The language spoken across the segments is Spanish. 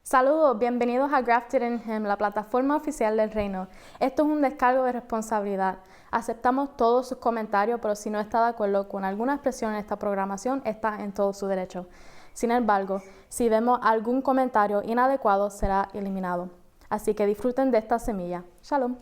Saludos, bienvenidos a Grafted in Him, la plataforma oficial del reino. Esto es un descargo de responsabilidad. Aceptamos todos sus comentarios, pero si no está de acuerdo con alguna expresión en esta programación, está en todo su derecho. Sin embargo, si vemos algún comentario inadecuado, será eliminado. Así que disfruten de esta semilla. Shalom.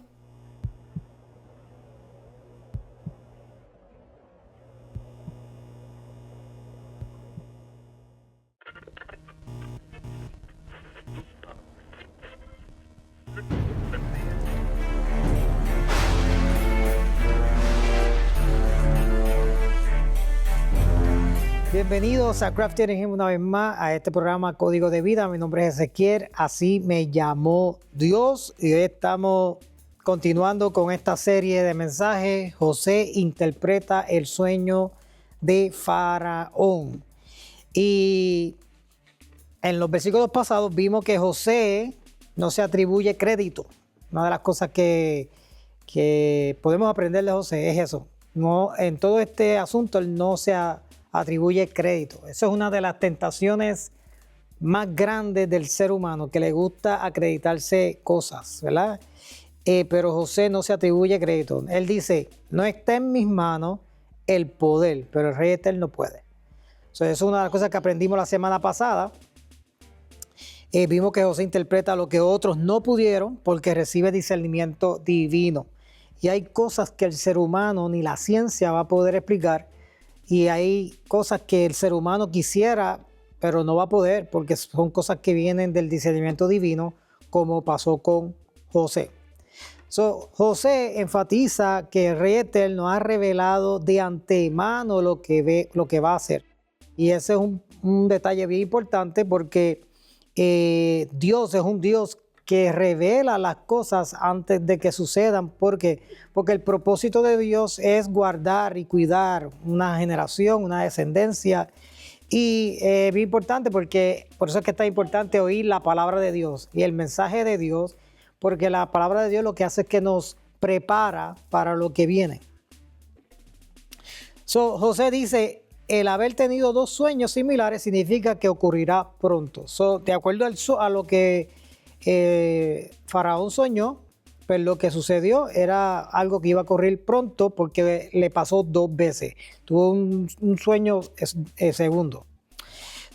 Bienvenidos a Crafted in Him una vez más a este programa Código de Vida. Mi nombre es Ezequiel, así me llamó Dios y hoy estamos continuando con esta serie de mensajes. José interpreta el sueño de Faraón. Y en los versículos pasados vimos que José no se atribuye crédito. Una de las cosas que podemos aprender de José es eso. No, en todo este asunto él no se atribuye crédito. Eso es una de las tentaciones más grandes del ser humano, que le gusta acreditarse cosas, ¿verdad? Pero José no se atribuye crédito. Él dice, no está en mis manos el poder, pero el Rey Eterno puede. Eso es una de las cosas que aprendimos la semana pasada. Vimos que José interpreta lo que otros no pudieron porque recibe discernimiento divino. Y hay cosas que el ser humano ni la ciencia va a poder explicar. Y hay cosas que el ser humano quisiera, pero no va a poder, porque son cosas que vienen del discernimiento divino, como pasó con José. José enfatiza que el Rey Eterno ha revelado de antemano lo que va a hacer. Y ese es un detalle bien importante porque Dios es un Dios que revela las cosas antes de que sucedan. ¿Por qué? Porque el propósito de Dios es guardar y cuidar una generación, una descendencia. Y es bien importante porque por eso es que es tan importante oír la palabra de Dios y el mensaje de Dios, porque la palabra de Dios lo que hace es que nos prepara para lo que viene. José dice, el haber tenido dos sueños similares significa que ocurrirá pronto. De acuerdo a lo que Faraón soñó, pues lo que sucedió era algo que iba a ocurrir pronto porque le pasó dos veces. Tuvo un sueño segundo.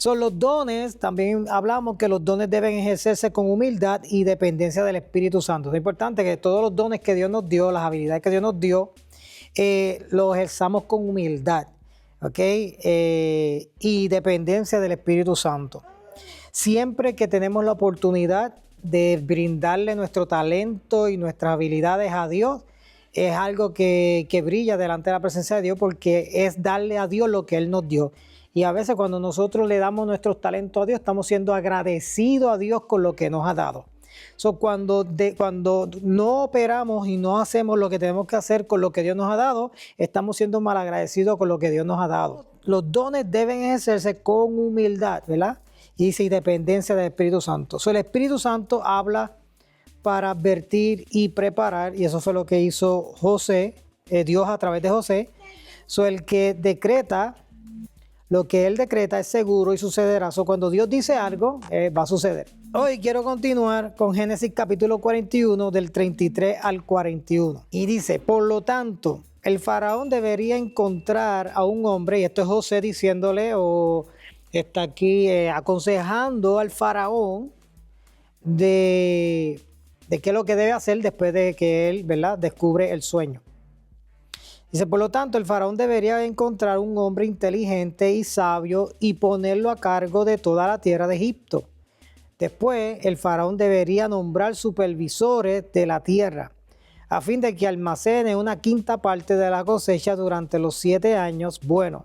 Los dones, también hablamos que los dones deben ejercerse con humildad y dependencia del Espíritu Santo. Es importante que todos los dones que Dios nos dio, las habilidades que Dios nos dio, los ejerzamos con humildad, ¿ok? Y dependencia del Espíritu Santo. Siempre que tenemos la oportunidad de brindarle nuestro talento y nuestras habilidades a Dios, es algo que brilla delante de la presencia de Dios porque es darle a Dios lo que Él nos dio. Y a veces cuando nosotros le damos nuestros talentos a Dios, estamos siendo agradecidos a Dios con lo que nos ha dado. Cuando no operamos y no hacemos lo que tenemos que hacer con lo que Dios nos ha dado, estamos siendo malagradecidos con lo que Dios nos ha dado. Los dones deben ejercerse con humildad, ¿verdad? Y sin dependencia del Espíritu Santo. El Espíritu Santo habla para advertir y preparar, y eso fue lo que hizo José, Dios a través de José. El que decreta, lo que Él decreta es seguro y sucederá. Cuando Dios dice algo, va a suceder. Hoy quiero continuar con Génesis capítulo 41, del 33 al 41. Y dice, por lo tanto, el faraón debería encontrar a un hombre, y esto es José diciéndole está aquí aconsejando al faraón de qué es lo que debe hacer después de que él, ¿verdad?, descubre el sueño. Dice, por lo tanto, el faraón debería encontrar un hombre inteligente y sabio y ponerlo a cargo de toda la tierra de Egipto. Después, el faraón debería nombrar supervisores de la tierra, a fin de que almacene una quinta parte de la cosecha durante los 7 años buenos.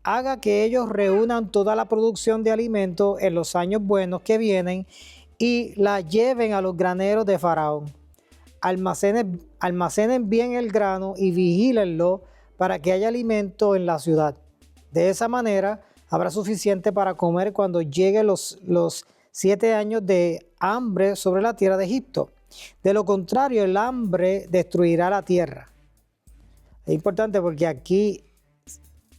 Haga que ellos reúnan toda la producción de alimentos en los años buenos que vienen y la lleven a los graneros de Faraón. Almacenen bien el grano y vigílenlo para que haya alimento en la ciudad. De esa manera habrá suficiente para comer cuando lleguen los 7 años de hambre sobre la tierra de Egipto. De lo contrario, el hambre destruirá la tierra. Es importante porque aquí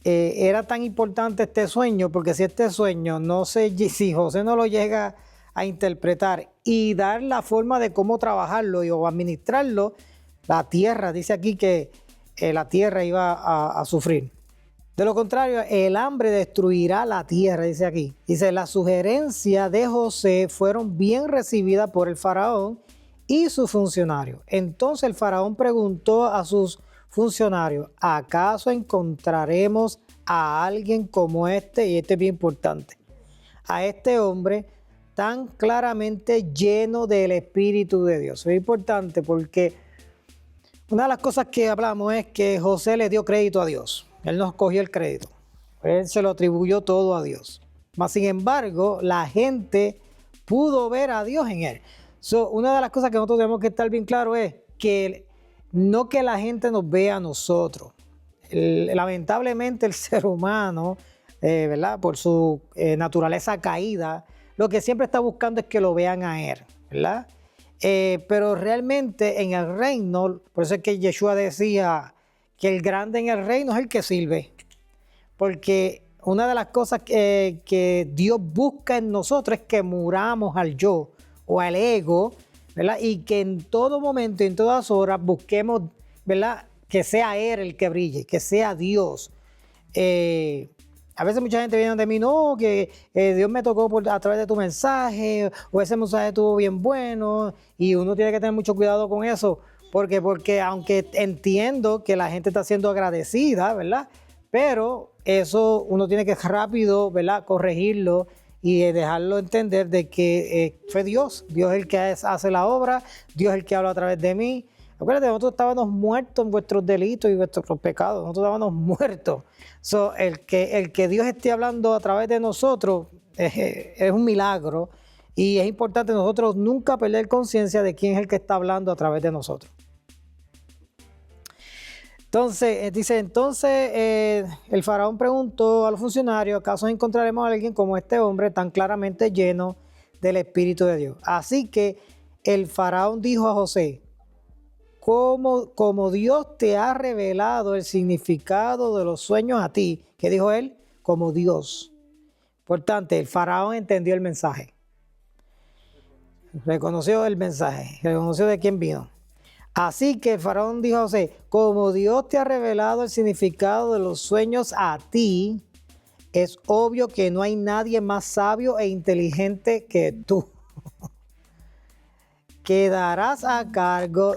era tan importante este sueño, porque si este sueño si José no lo llega a interpretar y dar la forma de cómo trabajarlo o administrarlo, la tierra, dice aquí que la tierra iba a sufrir. De lo contrario, el hambre destruirá la tierra, dice aquí. Dice, las sugerencias de José fueron bien recibidas por el faraón y sus funcionarios. Entonces el faraón preguntó a sus funcionarios, ¿acaso encontraremos a alguien como este? Y este es bien importante. A este hombre tan claramente lleno del Espíritu de Dios. Es importante porque una de las cosas que hablamos es que José le dio crédito a Dios. Él no escogió el crédito. Él se lo atribuyó todo a Dios. Mas, sin embargo, la gente pudo ver a Dios en él. Una de las cosas que nosotros tenemos que estar bien claro es que no que la gente nos vea a nosotros. Lamentablemente el ser humano, ¿verdad? Por su naturaleza caída, lo que siempre está buscando es que lo vean a él, ¿verdad? Pero realmente en el reino, por eso es que Yeshua decía que el grande en el reino es el que sirve. Porque una de las cosas que Dios busca en nosotros es que muramos al yo o al ego, ¿verdad? Y que en todo momento y en todas horas busquemos, ¿verdad? Que sea Él el que brille, que sea Dios. A veces mucha gente viene de mí, no, que Dios me tocó a través de tu mensaje, o ese mensaje estuvo bien bueno, y uno tiene que tener mucho cuidado con eso, porque aunque entiendo que la gente está siendo agradecida, ¿verdad? Pero eso uno tiene que rápido, ¿verdad? Corregirlo y dejarlo entender de que fue Dios el que hace la obra, Dios el que habla a través de mí. Acuérdate, nosotros estábamos muertos en vuestros delitos y vuestros pecados, nosotros estábamos muertos. El que Dios esté hablando a través de nosotros es un milagro y es importante nosotros nunca perder conciencia de quién es el que está hablando a través de nosotros. Entonces, el faraón preguntó a los funcionarios, ¿acaso encontraremos a alguien como este hombre tan claramente lleno del Espíritu de Dios? Así que el faraón dijo a José, como Dios te ha revelado el significado de los sueños a ti, ¿qué dijo él? Como Dios. Importante, el faraón entendió el mensaje. Reconoció el mensaje, reconoció de quién vino. Así que el faraón dijo a José, como Dios te ha revelado el significado de los sueños a ti, es obvio que no hay nadie más sabio e inteligente que tú. Quedarás a cargo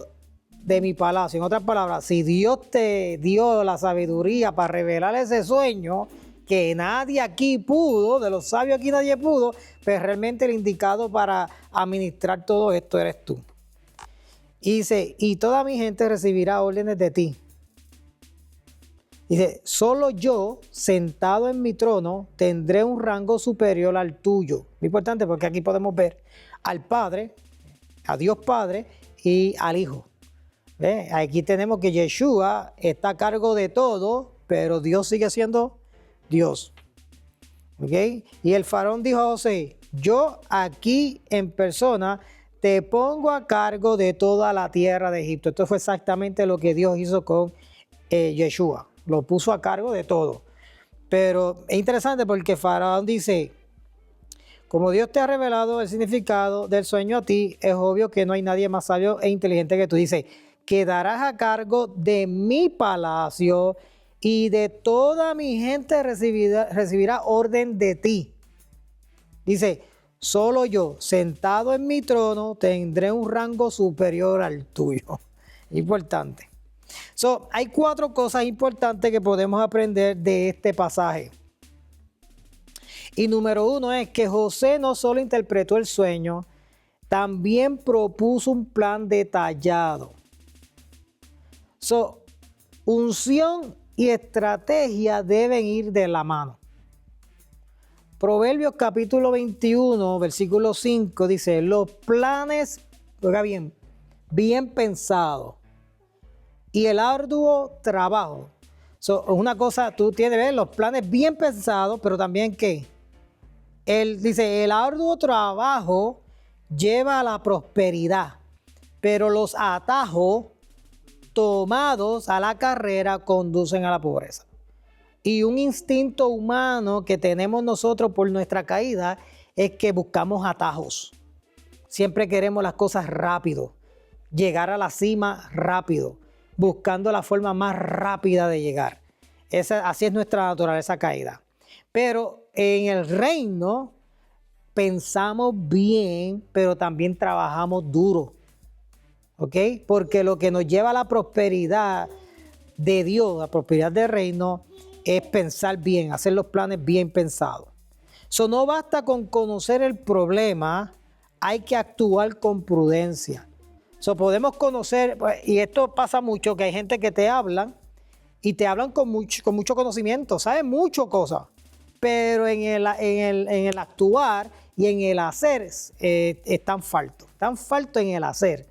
de mi palacio. En otras palabras, si Dios te dio la sabiduría para revelar ese sueño, que nadie aquí pudo, de los sabios aquí nadie pudo, pues realmente el indicado para administrar todo esto eres tú. Y dice, y toda mi gente recibirá órdenes de ti. Dice, solo yo, sentado en mi trono, tendré un rango superior al tuyo. Muy importante porque aquí podemos ver al Padre, a Dios Padre y al Hijo. Aquí tenemos que Yeshua está a cargo de todo, pero Dios sigue siendo Dios. ¿Okay? Y el faraón dijo a José, yo aquí en persona te pongo a cargo de toda la tierra de Egipto. Esto fue exactamente lo que Dios hizo con Yeshua. Lo puso a cargo de todo. Pero es interesante porque Faraón dice, como Dios te ha revelado el significado del sueño a ti, es obvio que no hay nadie más sabio e inteligente que tú. Dice, quedarás a cargo de mi palacio y de toda mi gente recibirá orden de ti. Dice, solo yo, sentado en mi trono, tendré un rango superior al tuyo. Importante. Hay 4 cosas importantes que podemos aprender de este pasaje. Y número 1 es que José no solo interpretó el sueño, también propuso un plan detallado. Unción y estrategia deben ir de la mano. Proverbios capítulo 21, versículo 5 dice, los planes, oiga bien pensados y el arduo trabajo. Una cosa, tú tienes que ver los planes bien pensados, pero también ¿qué? Él dice, el arduo trabajo lleva a la prosperidad, pero los atajos tomados a la carrera conducen a la pobreza. Y un instinto humano que tenemos nosotros por nuestra caída es que buscamos atajos. Siempre queremos las cosas rápido, llegar a la cima rápido, buscando la forma más rápida de llegar. Así es nuestra naturaleza caída. Pero en el reino pensamos bien, pero también trabajamos duro. ¿Ok? Porque lo que nos lleva a la prosperidad de Dios, la prosperidad del reino, es pensar bien, hacer los planes bien pensados. So, no basta con conocer el problema, hay que actuar con prudencia. So, podemos conocer, y esto pasa mucho, que hay gente que te hablan y te hablan con mucho conocimiento, saben mucho cosas, pero en el actuar y en el hacer están faltos en el hacer.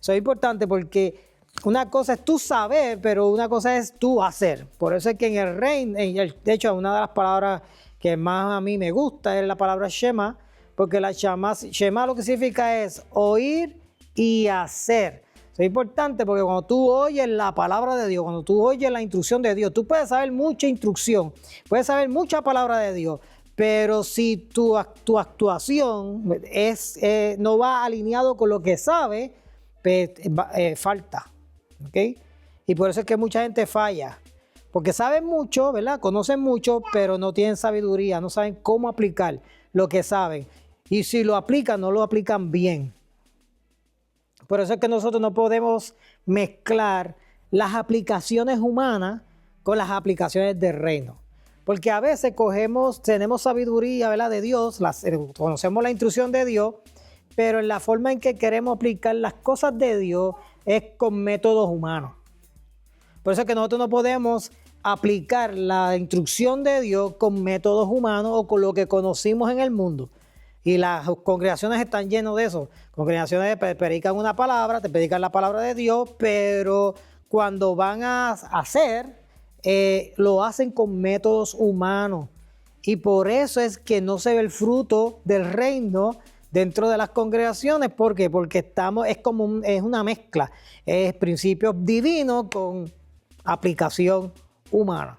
Eso es importante porque una cosa es tú saber, pero una cosa es tú hacer. Por eso es que en el reino, de hecho, una de las palabras que más a mí me gusta es la palabra Shema, porque la Shema lo que significa es oír y hacer. Eso es importante porque cuando tú oyes la palabra de Dios, cuando tú oyes la instrucción de Dios, tú puedes saber mucha instrucción, puedes saber mucha palabra de Dios, pero si tu actuación no va alineado con lo que sabes, falta. ¿Okay? Y por eso es que mucha gente falla, porque saben mucho, ¿verdad? Conocen mucho, pero no tienen sabiduría, no saben cómo aplicar lo que saben. Y si lo aplican, no lo aplican bien. Por eso es que nosotros no podemos mezclar las aplicaciones humanas con las aplicaciones del reino. Porque a veces tenemos sabiduría, ¿verdad?, de Dios, conocemos la instrucción de Dios, pero en la forma en que queremos aplicar las cosas de Dios es con métodos humanos. Por eso es que nosotros no podemos aplicar la instrucción de Dios con métodos humanos o con lo que conocimos en el mundo. Y las congregaciones están llenas de eso. Congregaciones predican una palabra, te predican la palabra de Dios, pero cuando van a hacer, lo hacen con métodos humanos. Y por eso es que no se ve el fruto del reino dentro de las congregaciones. ¿Por qué? Porque es una mezcla. Es principios divinos con aplicación humana.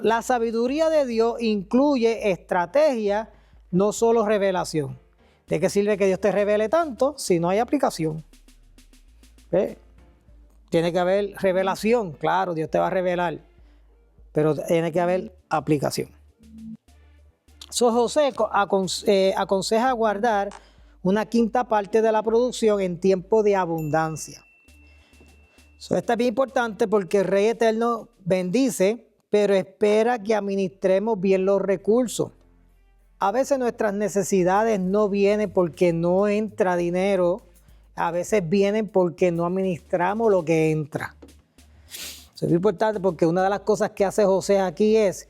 La sabiduría de Dios incluye estrategia, no solo revelación. ¿De qué sirve que Dios te revele tanto si no hay aplicación? ¿Ve? Tiene que haber revelación, claro, Dios te va a revelar, pero tiene que haber aplicación. José aconseja guardar una quinta parte de la producción en tiempo de abundancia. Esto es bien importante porque el Rey Eterno bendice, pero espera que administremos bien los recursos. A veces nuestras necesidades no vienen porque no entra dinero, a veces vienen porque no administramos lo que entra. Eso es importante porque una de las cosas que hace José aquí es,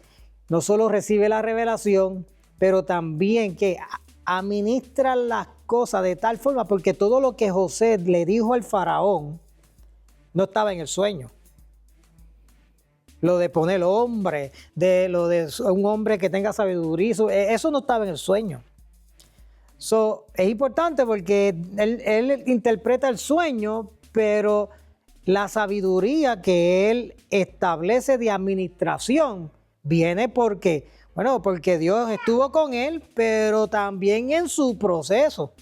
no solo recibe la revelación, pero también que administra las cosas de tal forma, porque todo lo que José le dijo al faraón no estaba en el sueño. Lo de poner hombre, lo de un hombre que tenga sabiduría, eso no estaba en el sueño. Es importante porque él interpreta el sueño, pero la sabiduría que él establece de administración viene porque Dios estuvo con él, pero también en su proceso.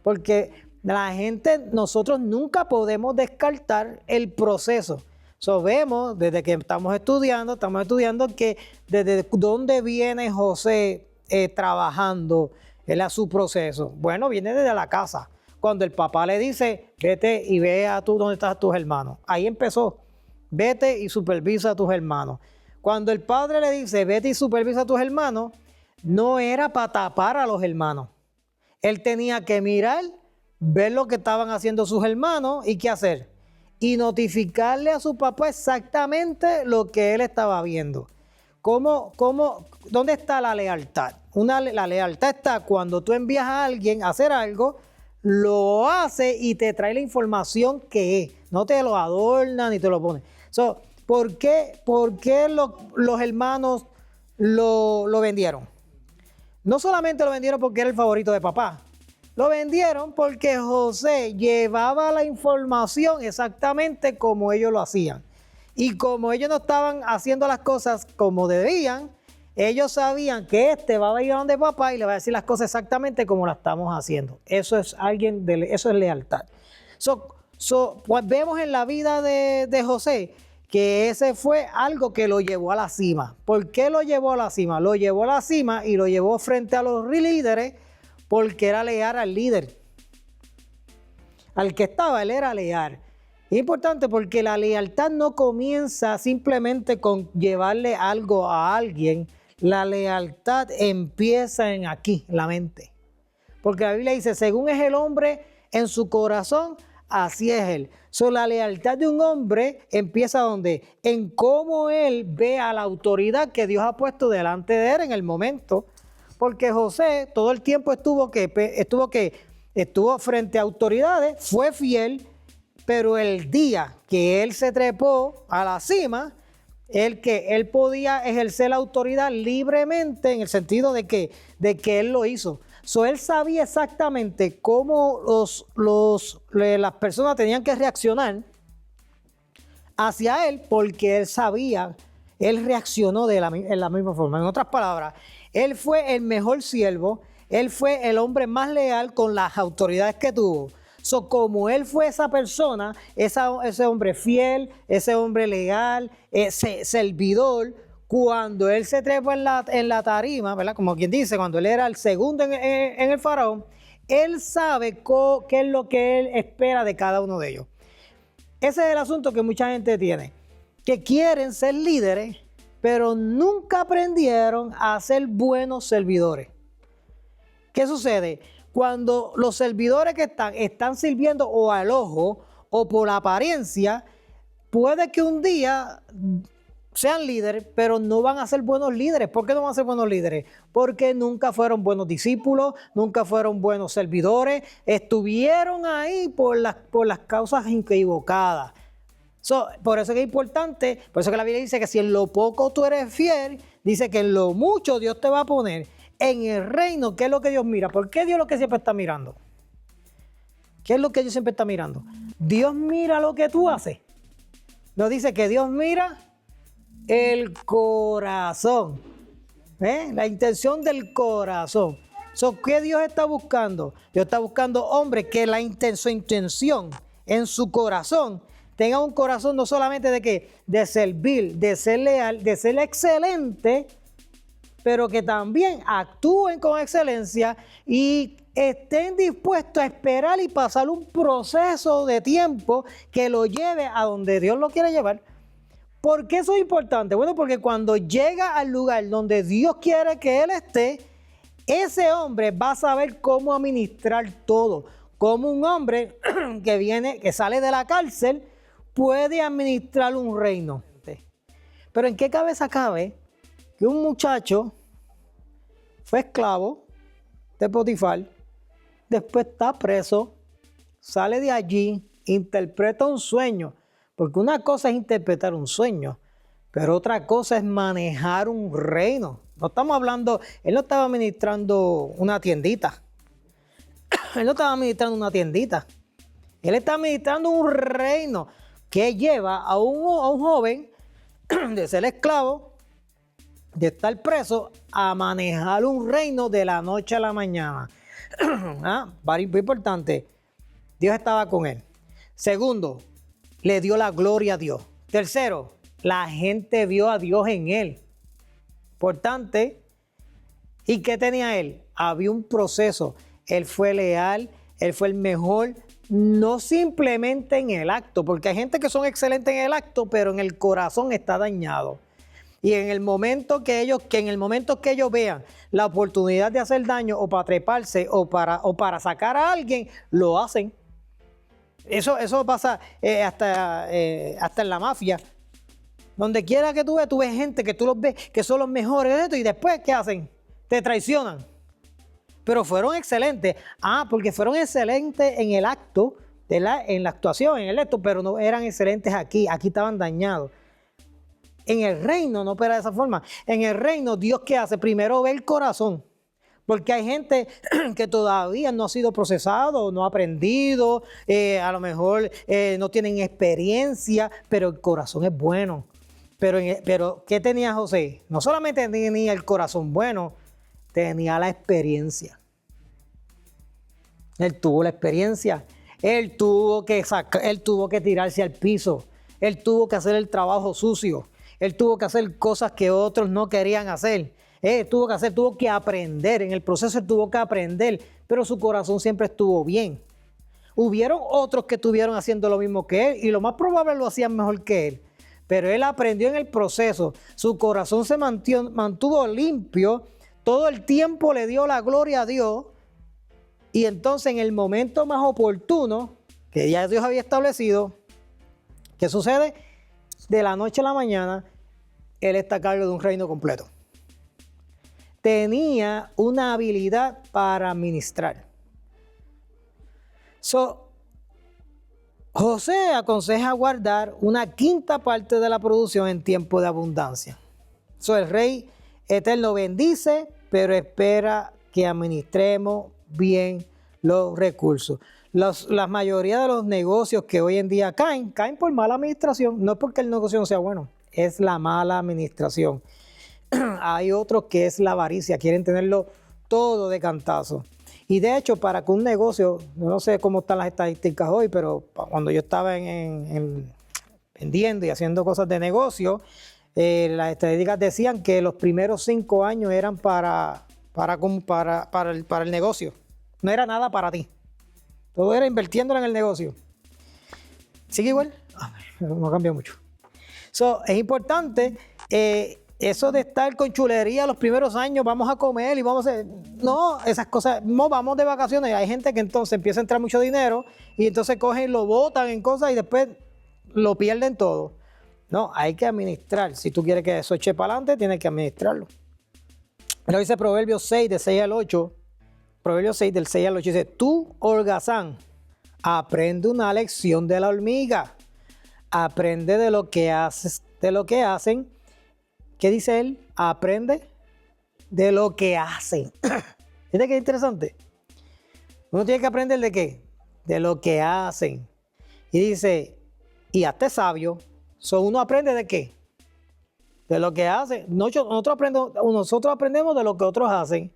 Porque nosotros nunca podemos descartar el proceso. Vemos desde que estamos estudiando que desde dónde viene José trabajando a su proceso. Bueno, viene desde la casa. Cuando el papá le dice, vete y ve a tú dónde están tus hermanos. Ahí empezó. Vete y supervisa a tus hermanos. Cuando el padre le dice, vete y supervisa a tus hermanos, no era para tapar a los hermanos. Él tenía que mirar, ver lo que estaban haciendo sus hermanos y qué hacer. Y notificarle a su papá exactamente lo que él estaba viendo. ¿Dónde está la lealtad? La lealtad está cuando tú envías a alguien a hacer algo, lo hace y te trae la información que es. No te lo adorna ni te lo pone. ¿Por qué los hermanos lo vendieron? No solamente lo vendieron porque era el favorito de papá. Lo vendieron porque José llevaba la información exactamente como ellos lo hacían. Y como ellos no estaban haciendo las cosas como debían, Ellos sabían que va a ir a donde papá y le va a decir las cosas exactamente como las estamos haciendo. Eso es eso es lealtad. Pues vemos en la vida de José que ese fue algo que lo llevó a la cima. ¿Por qué lo llevó a la cima? Lo llevó a la cima y lo llevó frente a los líderes porque era leal al líder. Al que estaba, él era leal. Es importante porque la lealtad no comienza simplemente con llevarle algo a alguien. La lealtad empieza en aquí, en la mente. Porque la Biblia dice, según es el hombre en su corazón, así es él. La lealtad de un hombre empieza ¿dónde? En cómo él ve a la autoridad que Dios ha puesto delante de él en el momento. Porque José todo el tiempo estuvo frente a autoridades, fue fiel, pero el día que él se trepó a la cima, él podía ejercer la autoridad libremente en el sentido de que él lo hizo. Él sabía exactamente cómo las personas tenían que reaccionar hacia él porque él sabía, él reaccionó en la misma forma. En otras palabras, él fue el mejor siervo, él fue el hombre más leal con las autoridades que tuvo. Como él fue esa persona, ese hombre fiel, ese hombre leal, ese servidor, cuando él se trepó en la tarima, ¿verdad? Como quien dice, cuando él era el segundo en el faraón, él sabe qué es lo que él espera de cada uno de ellos. Ese es el asunto que mucha gente tiene, que quieren ser líderes, pero nunca aprendieron a ser buenos servidores. ¿Qué sucede? Cuando los servidores que están sirviendo o al ojo o por la apariencia, puede que un día sean líderes, pero no van a ser buenos líderes. ¿Por qué no van a ser buenos líderes? Porque nunca fueron buenos discípulos, nunca fueron buenos servidores, estuvieron ahí por las causas equivocadas. Por eso que es importante, por eso que la Biblia dice que si en lo poco tú eres fiel, dice que en lo mucho Dios te va a poner. En el reino, ¿qué es lo que Dios mira? ¿Por qué Dios es lo que siempre está mirando? ¿Qué es lo que Dios siempre está mirando? Dios mira lo que tú haces. Nos dice que Dios mira el corazón. La intención del corazón. ¿Qué Dios está buscando? Dios está buscando hombres que su intención en su corazón tenga un corazón no solamente de servir, de ser leal, de ser excelente, pero que también actúen con excelencia y estén dispuestos a esperar y pasar un proceso de tiempo que lo lleve a donde Dios lo quiere llevar. ¿Por qué eso es importante? Bueno, porque cuando llega al lugar donde Dios quiere que él esté, ese hombre va a saber cómo administrar todo. Como un hombre que sale de la cárcel puede administrar un reino. Pero ¿en qué cabeza cabe que un muchacho fue esclavo de Potifar, después está preso, sale de allí, interpreta un sueño? Porque una cosa es interpretar un sueño, pero otra cosa es manejar un reino. No estamos hablando, él no estaba administrando una tiendita. Él no estaba administrando una tiendita. Él está administrando un reino que lleva a un joven de ser esclavo, de estar preso, a manejar un reino de la noche a la mañana. Muy importante, Dios estaba con él. Segundo, le dio la gloria a Dios. Tercero, la gente vio a Dios en él. Importante. ¿Y qué tenía él? Había un proceso. Él fue leal, él fue el mejor, no simplemente en el acto, porque hay gente que son excelentes en el acto, pero en el corazón está dañado. Y en el momento que ellos vean la oportunidad de hacer daño o para treparse o para sacar a alguien, lo hacen. Eso pasa hasta en la mafia. Donde quiera que tú ves gente que tú los ves que son los mejores de esto y después ¿qué hacen? Te traicionan. Pero fueron excelentes. Porque fueron excelentes en el acto, en la actuación, en el acto, pero no eran excelentes aquí. Aquí estaban dañados. En el reino no opera de esa forma. En el reino, Dios, ¿qué hace? Primero ve el corazón. Porque hay gente que todavía no ha sido procesado, no ha aprendido, a lo mejor no tienen experiencia, pero el corazón es bueno. Pero ¿qué tenía José? No solamente tenía el corazón bueno, tenía la experiencia. Él tuvo la experiencia. Él tuvo que tirarse al piso. Él tuvo que hacer el trabajo sucio. Él tuvo que hacer cosas que otros no querían hacer. Tuvo que aprender. En el proceso él tuvo que aprender, pero su corazón siempre estuvo bien. Hubieron otros que estuvieron haciendo lo mismo que él y lo más probable lo hacían mejor que él. Pero él aprendió en el proceso. Su corazón se mantuvo limpio. Todo el tiempo le dio la gloria a Dios. Y entonces en el momento más oportuno, que ya Dios había establecido, ¿qué sucede? De la noche a la mañana, él está a cargo de un reino completo. Tenía una habilidad para administrar. José aconseja guardar una quinta parte de la producción en tiempo de abundancia. El rey eterno bendice, pero espera que administremos bien los recursos. La mayoría de los negocios que hoy en día caen por mala administración. No es porque el negocio no sea bueno, es la mala administración. Hay otros que es la avaricia, quieren tenerlo todo de cantazo. Y de hecho, para que un negocio, no sé cómo están las estadísticas hoy, pero cuando yo estaba vendiendo y haciendo cosas de negocio, las estadísticas decían que los primeros 5 años eran para el negocio. No era nada para ti. Todo era invirtiéndolo en el negocio. ¿Sigue igual? No cambió mucho. Es importante eso de estar con chulería los primeros años, vamos a comer y vamos a hacer... No, esas cosas, no, vamos de vacaciones. Hay gente que entonces empieza a entrar mucho dinero y entonces cogen y lo botan en cosas y después lo pierden todo. No, hay que administrar. Si tú quieres que eso eche para adelante, tienes que administrarlo. Pero dice Proverbios 6, de 6 al 8. Proverbios 6, del 6 al 8, dice: tú, holgazán, aprende una lección de la hormiga. Aprende de lo que hacen. ¿Qué dice él? Aprende de lo que hacen. ¿Viste qué interesante? Uno tiene que aprender de qué? De lo que hacen. Y dice, y hazte sabio. Uno aprende de qué? De lo que hacen. Nosotros aprendemos de lo que otros hacen.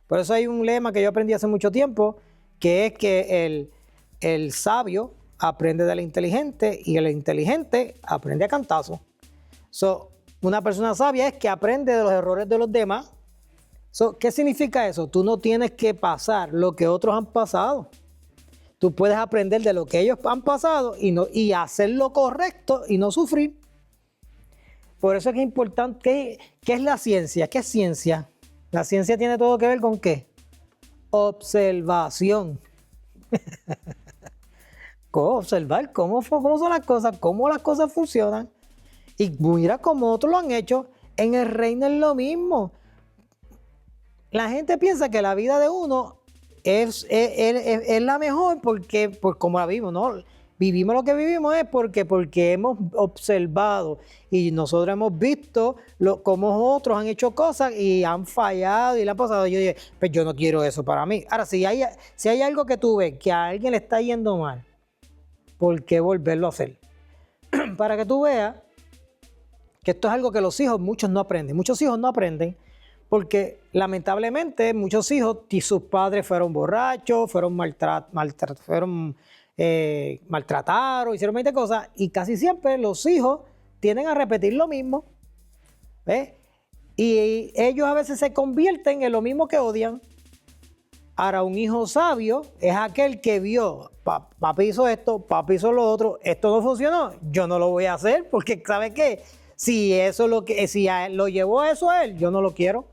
Por eso hay un lema que yo aprendí hace mucho tiempo, que es que el sabio aprende del inteligente y el inteligente aprende a cantazo. Una persona sabia es que aprende de los errores de los demás. ¿Qué significa eso? Tú no tienes que pasar lo que otros han pasado. Tú puedes aprender de lo que ellos han pasado y hacer lo correcto y no sufrir. Por eso es que es importante. ¿Qué es la ciencia? ¿Qué es ciencia? La ciencia tiene todo que ver con ¿qué? Observación. Observar cómo son las cosas, cómo las cosas funcionan. Y mira cómo otros lo han hecho. En el reino es lo mismo. La gente piensa que la vida de uno es la mejor por cómo la vivimos, ¿no? Vivimos lo que vivimos es porque hemos observado y nosotros hemos visto cómo otros han hecho cosas y han fallado y le han pasado. Yo dije, pues yo no quiero eso para mí. Ahora, si hay algo que tú ves que a alguien le está yendo mal, ¿por qué volverlo a hacer? Para que tú veas que esto es algo que muchos no aprenden. Muchos hijos no aprenden porque lamentablemente muchos hijos y sus padres fueron borrachos, maltrataron, hicieron 20 cosas y casi siempre los hijos tienden a repetir lo mismo. ¿Ves? Y ellos a veces se convierten en lo mismo que odian. Ahora, un hijo sabio es aquel que vio, papi hizo esto, papi hizo lo otro, esto no funcionó, yo no lo voy a hacer porque ¿sabe qué? Si lo llevó a eso a él, yo no lo quiero.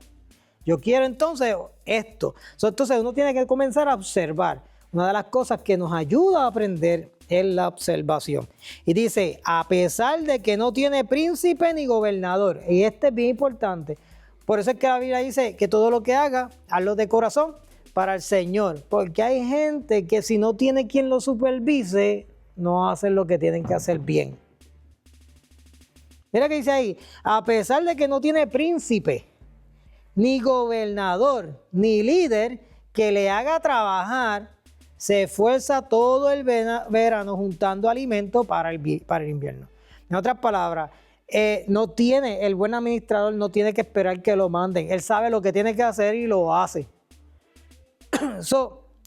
Yo quiero entonces esto. Entonces uno tiene que comenzar a observar. Una de las cosas que nos ayuda a aprender es la observación. Y dice, a pesar de que no tiene príncipe ni gobernador. Y este es bien importante. Por eso es que la Biblia dice que todo lo que haga, hazlo de corazón para el Señor. Porque hay gente que si no tiene quien lo supervise, no hacen lo que tienen que hacer bien. Mira que dice ahí, a pesar de que no tiene príncipe, ni gobernador, ni líder que le haga trabajar, se esfuerza todo el verano juntando alimento para el invierno. En otras palabras, el buen administrador no tiene que esperar que lo manden. Él sabe lo que tiene que hacer y lo hace.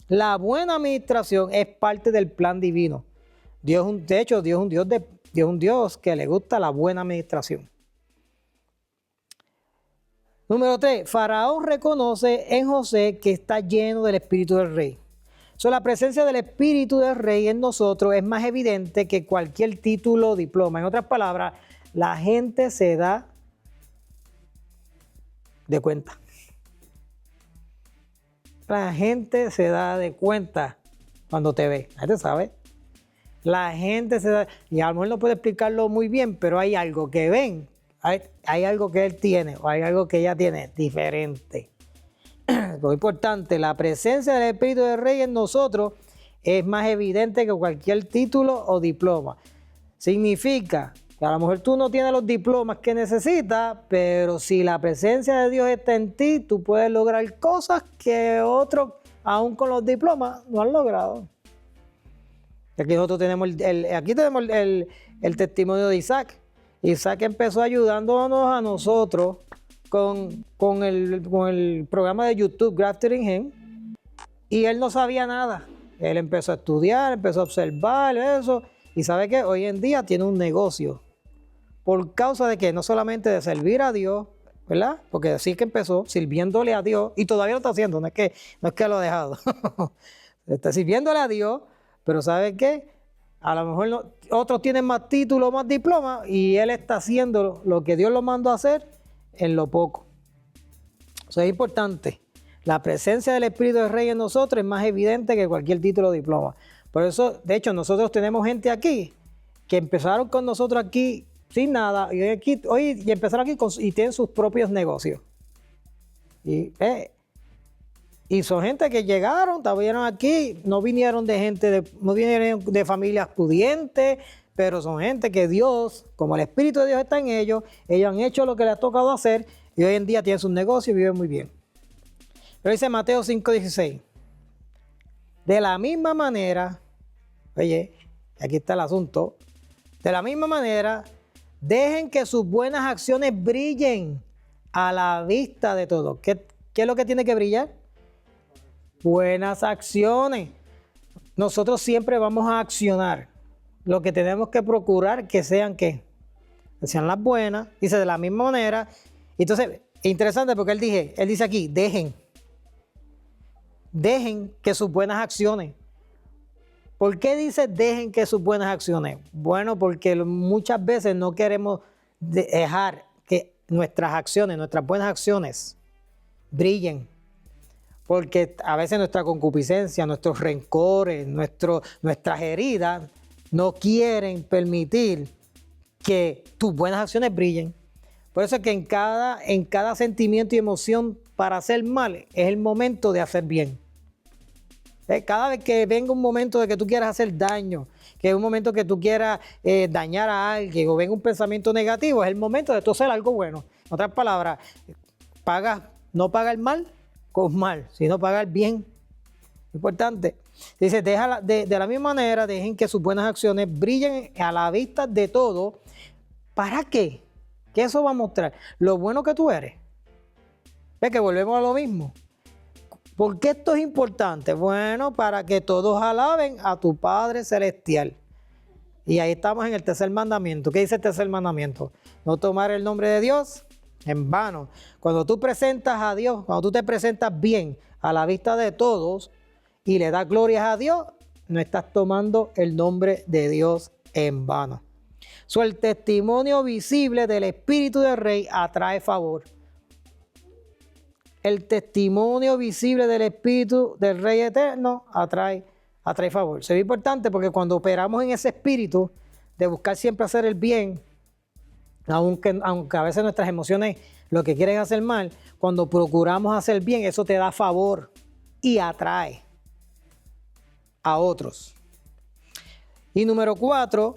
La buena administración es parte del plan divino. Dios es un Dios que le gusta la buena administración. Número 3, Faraón reconoce en José que está lleno del Espíritu del Rey. La presencia del Espíritu del Rey en nosotros es más evidente que cualquier título o diploma. En otras palabras, la gente se da de cuenta. La gente se da de cuenta cuando te ve. La gente sabe. La gente se da, y a lo mejor no puede explicarlo muy bien, pero hay algo que ven. Hay algo que él tiene o hay algo que ella tiene diferente. Lo importante, la presencia del Espíritu del Rey en nosotros es más evidente que cualquier título o diploma. Significa que a lo mejor tú no tienes los diplomas que necesitas, pero si la presencia de Dios está en ti, tú puedes lograr cosas que otros, aún con los diplomas, no han logrado. Aquí nosotros tenemos el testimonio de Isaac. Isaac empezó ayudándonos a nosotros con el programa de YouTube Grafted in Him, y él no sabía nada. Él empezó a estudiar, empezó a observar eso, y sabe que hoy en día tiene un negocio. Por causa de que no solamente de servir a Dios, ¿verdad? Porque así que empezó sirviéndole a Dios, y todavía lo está haciendo, no es que lo ha dejado. Está sirviéndole a Dios, pero ¿sabe qué? A lo mejor otros tienen más títulos, más diplomas, y él está haciendo lo que Dios lo mandó a hacer en lo poco. Eso es importante. La presencia del Espíritu del Rey en nosotros es más evidente que cualquier título o diploma. Por eso, de hecho, nosotros tenemos gente aquí que empezaron con nosotros aquí sin nada, y empezaron aquí y tienen sus propios negocios. Y son gente que llegaron, vinieron aquí, no vinieron de familias pudientes, pero son gente que Dios, como el Espíritu de Dios está en ellos han hecho lo que les ha tocado hacer y hoy en día tienen sus negocios y viven muy bien. Pero dice Mateo 5:16, de la misma manera, oye, aquí está el asunto, de la misma manera, dejen que sus buenas acciones brillen a la vista de todos. ¿Qué es lo que tiene que brillar? Buenas acciones. Nosotros siempre vamos a accionar. Lo que tenemos que procurar que sean ¿qué? Que sean las buenas. Dice de la misma manera. Entonces, interesante porque él dice aquí, dejen que sus buenas acciones. ¿Por qué dice dejen que sus buenas acciones? Bueno, porque muchas veces no queremos dejar que nuestras buenas acciones brillen. Porque a veces nuestra concupiscencia, nuestros rencores, nuestras heridas no quieren permitir que tus buenas acciones brillen. Por eso es que en cada sentimiento y emoción para hacer mal es el momento de hacer bien. Cada vez que venga un momento de que tú quieras hacer daño, que es un momento que tú quieras dañar a alguien o venga un pensamiento negativo, es el momento de tú hacer algo bueno. En otras palabras, no pagar mal con mal, sino pagar bien. Importante. Dice, de la misma manera, dejen que sus buenas acciones brillen a la vista de todos. ¿Para qué? ¿Qué eso va a mostrar? Lo bueno que tú eres. ¿Ves que volvemos a lo mismo? ¿Por qué esto es importante? Bueno, para que todos alaben a tu Padre Celestial. Y ahí estamos en el tercer mandamiento. ¿Qué dice el tercer mandamiento? No tomar el nombre de Dios en vano. Cuando tú presentas a Dios, cuando tú te presentas bien a la vista de todos y le das glorias a Dios, no estás tomando el nombre de Dios en vano. El testimonio visible del Espíritu del Rey atrae favor. El testimonio visible del Espíritu del Rey eterno atrae favor. Eso es importante porque cuando operamos en ese espíritu de buscar siempre hacer el bien, aunque a veces nuestras emociones lo que quieren es hacer mal, cuando procuramos hacer bien, eso te da favor y atrae a otros. Y número 4,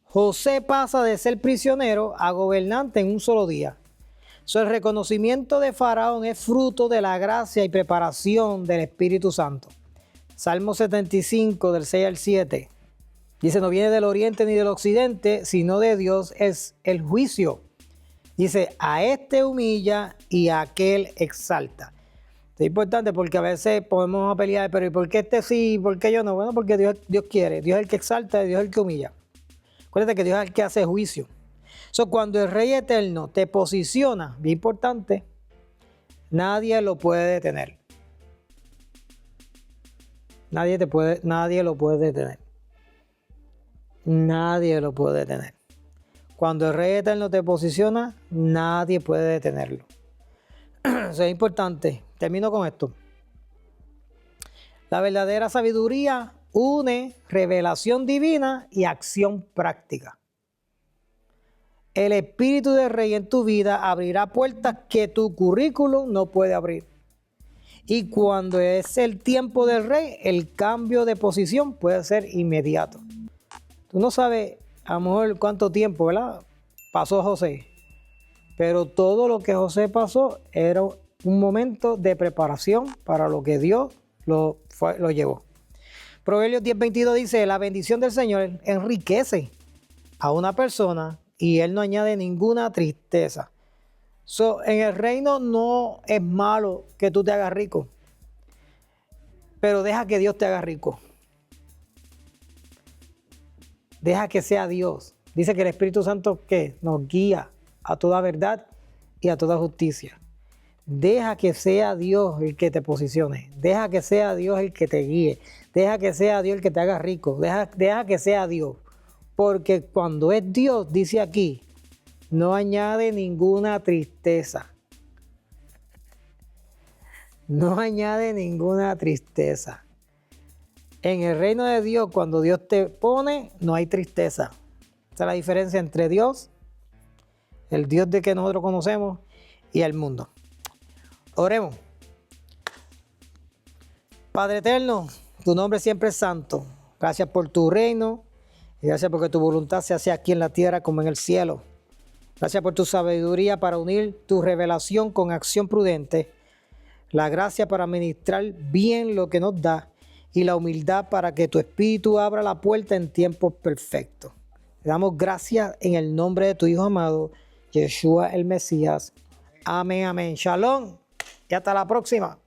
José pasa de ser prisionero a gobernante en un solo día. El reconocimiento de Faraón es fruto de la gracia y preparación del Espíritu Santo. Salmo 75, del 6 al 7. Dice, no viene del oriente ni del occidente, sino de Dios es el juicio. Dice, a este humilla y a aquel exalta. Es importante porque a veces podemos pelear, pero ¿y por qué este sí y por qué yo no? Bueno, porque Dios quiere. Dios es el que exalta y Dios es el que humilla. Acuérdate que Dios es el que hace juicio. Cuando el Rey Eterno te posiciona, bien importante, nadie lo puede detener. Nadie lo puede detener. Nadie lo puede detener. Cuando el Rey Eterno te posiciona, nadie puede detenerlo. Eso es importante. Termino con esto. La verdadera sabiduría une revelación divina y acción práctica. El Espíritu del Rey en tu vida abrirá puertas que tu currículum no puede abrir. Y cuando es el tiempo del Rey, el cambio de posición puede ser inmediato. Tú no sabes a lo mejor cuánto tiempo, ¿verdad?, pasó José. Pero todo lo que José pasó era un momento de preparación para lo que Dios lo llevó. Proverbios 10:22 dice, la bendición del Señor enriquece a una persona y Él no añade ninguna tristeza. En el reino no es malo que tú te hagas rico, pero deja que Dios te haga rico. Deja que sea Dios. Dice que el Espíritu Santo que nos guía a toda verdad y a toda justicia. Deja que sea Dios el que te posicione. Deja que sea Dios el que te guíe. Deja que sea Dios el que te haga rico. Deja que sea Dios. Porque cuando es Dios, dice aquí, no añade ninguna tristeza. No añade ninguna tristeza. En el reino de Dios, cuando Dios te pone, no hay tristeza. Esa es la diferencia entre Dios, el Dios de que nosotros conocemos, y el mundo. Oremos. Padre eterno, tu nombre siempre es santo. Gracias por tu reino y gracias porque tu voluntad se hace aquí en la tierra como en el cielo. Gracias por tu sabiduría para unir tu revelación con acción prudente, la gracia para administrar bien lo que nos da y la humildad para que tu espíritu abra la puerta en tiempo perfecto. Te damos gracias en el nombre de tu Hijo amado, Yeshua el Mesías. Amén, amén. Shalom y hasta la próxima.